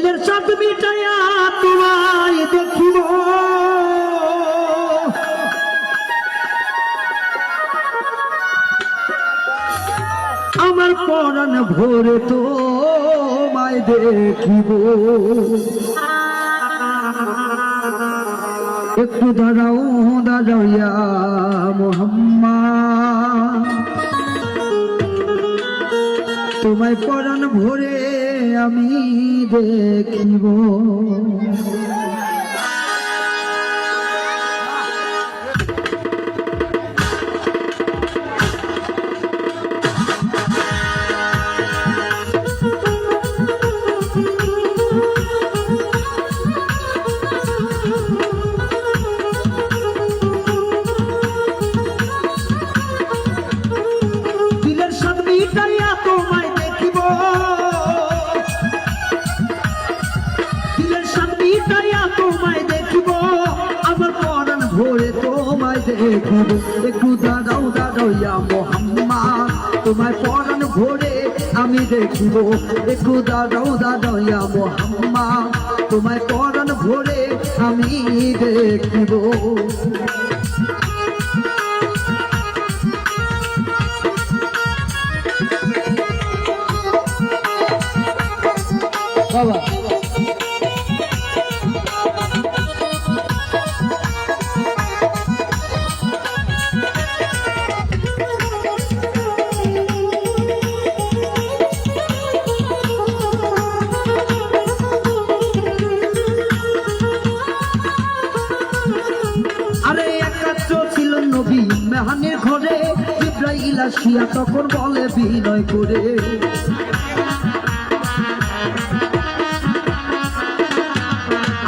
দিলের স্বাদ মিটাইয়া তোমায় দেখিব আমার পরাণ ভরে তোমায় দেখিব একটু দাঁড়াও দাঁড়াইয়া মোহাম্মদ তোমায় পরাণ ভরে আমি দেখিব দিলের স্বাদ মিটাইয়া তোমায় দেখিব দিলের স্বাদ মিটাইয়া তোমায় দেখিব আমার পরাণ ভরে তোমায় দেখিব একটু দাঁড়াও দাঁড়াইয়া মোহাম্মদ তোমায় পরাণ ভরে আমি দেখিব একটু দাঁড়াও দাঁড়াইয়া মোহাম্মদ তোমায় পরাণ ভরে আমি দেখিব বাবা আরে একাত্র ছিল নবী মেহানের ঘরে জিবরাইল আসিয়া তখন বলে বিনয় করে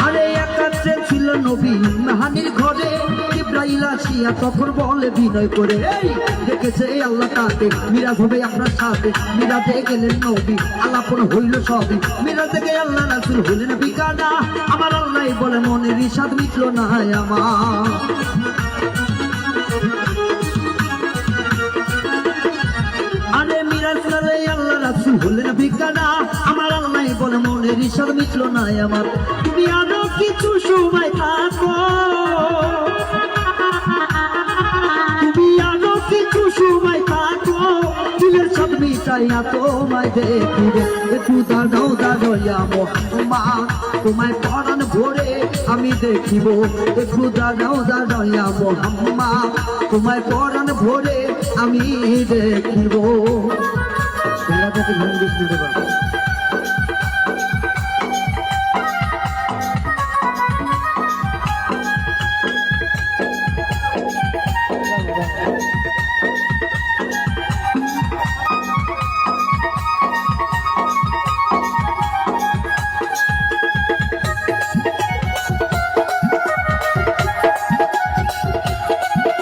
আরে একাত্রে ছিল নবী মেহানের ঘরে জিবরাইল আসিয়া তখন বলে বিনয় করে এই দেখেছে আল্লাহ তাকে মিরাজ হবে আপনার সাথে মিরাজে গেলেন নবী আলাপন হইল সবই মিরাজে গিয়ে আল্লাহ রাসূল হইলেন বিকানা আমার আল্লাহ বলে মনের ইসাদ মিটলো না আমার আরে মিরাজ করে আল্লাহ রাসূল হলেন বিকানা আমার আল্লাহ বলে মনের ইসাদ মিটলো না আমার তুমি আরো কিছু সময় থাকো তুমি আরো কিছু সময় থাকো দিলের স্বাদ মিটাইয়া তোমায় দেখিবে একটু দাঁড়াও দাঁড়াইয়া মোহাম্মদ তোমায় পরাণ ভরে আমি দেখিব একটু দাঁড়াও দাঁড়াইয়া মোহাম্মদ তোমায় পরাণ ভরে আমি দেখিব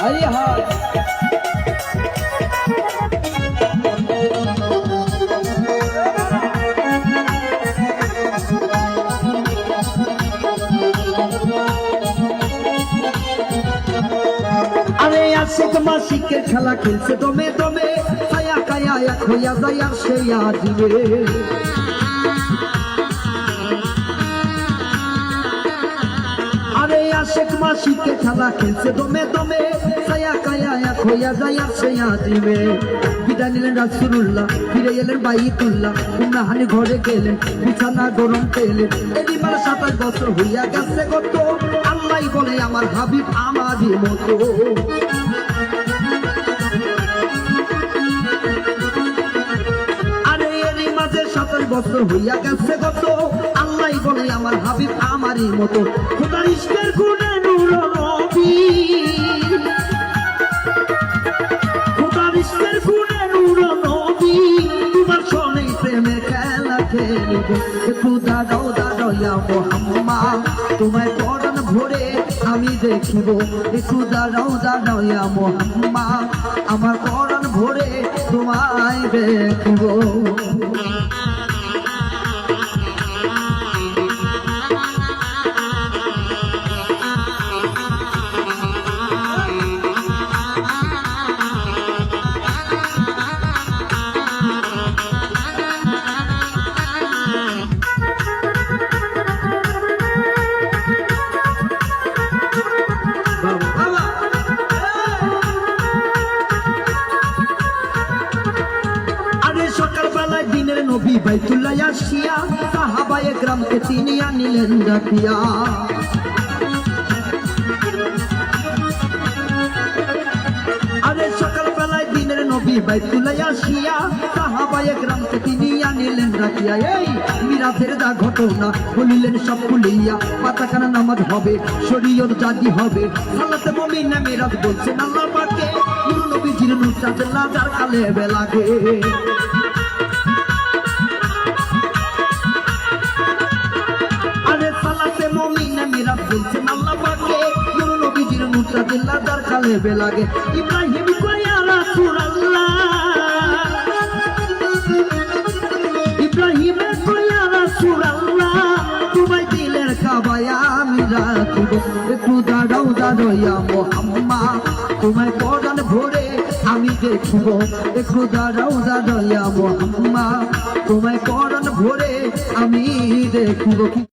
আরে হ্যাঁ আরে আশিক মাসিকের খেলা খেলছে দমে দমে ছায়া কায়া এক হইয়া যায় আর সেই আজিবে আরে আশিক মাসিকের খেলা খেলছে দমে দমে ছায়া কায়া এক হইয়া যায় আর সেই আজিবে বিদায় নিলেন রাসূলুল্লাহ ফিরে এলেন বাইতুল্লাহ উম্মাহানি ঘরে গেলেন বিছানা গরম পেলেন এরই মার 27 বছর হইয়া গেছে কত আল্লাহ বলে আমার হাবিব আমারই মতো আরে এরই মাঝে 27 বছর হইয়া গেছে কত আল্লাহ বলে আমার হাবিব আমারই মতো খোদার ইশকের গুণে নূর নবী খোদার ইশকের গুণে নূর নবী তোমার সনে প্রেমের খেলা খেলিব একটু দাঁড়াও দাঁড়াইয়া মোহাম্মদ তোমায় পরাণ ভরে আমি দেখিব একটু দাঁড়াও দাঁড়াইয়া মোহাম্মদ আমার পরাণ ভরে তোমায় দেখিব বাইতুল্লাহ আসিয়া সাহাবায়ে গ্রামকে তিনি আনিলেন ডাকিয়া। আরে সকালবেলায় দিনের নবী বাইতুল্লাহ আসিয়া সাহাবায়ে গ্রামকে তিনি আনিলেন ডাকিয়া। এই মিরাজের যা ঘটনা বলিলেন সব খুলিয়া, পাতাখানা নামাজ হবে, শরীয়ত জাতি হবে, সালাতে মুমিনে মিরাজ বলছেন আল্লাহ পাকে, নূর নবীজির নুসরাত লাজার কালে বেলাগে। আরে সালাতে মুমিনে মিরাজ বলছেন আল্লাহ পাকে, নূর নবীজির নুসরাত লাজার কালে বেলাগে। ইব্রাহিম কয় ইয়া রাসূলুল্লাহ, ইব্রাহিম কয় ইয়া রাসূলুল্লাহ, তোমায় দিলের কাবায় আমি রাখিব, একটু দাঁড়াও দাঁড়াও ইয়া মুহাম্মদ, তোমায় পরাণ ভরে আমি দেখিব, একটু দাঁড়াও দাঁড়াও ইয়া মুহাম্মদ, তোমায় পরাণ ভরে আমি দেখিব।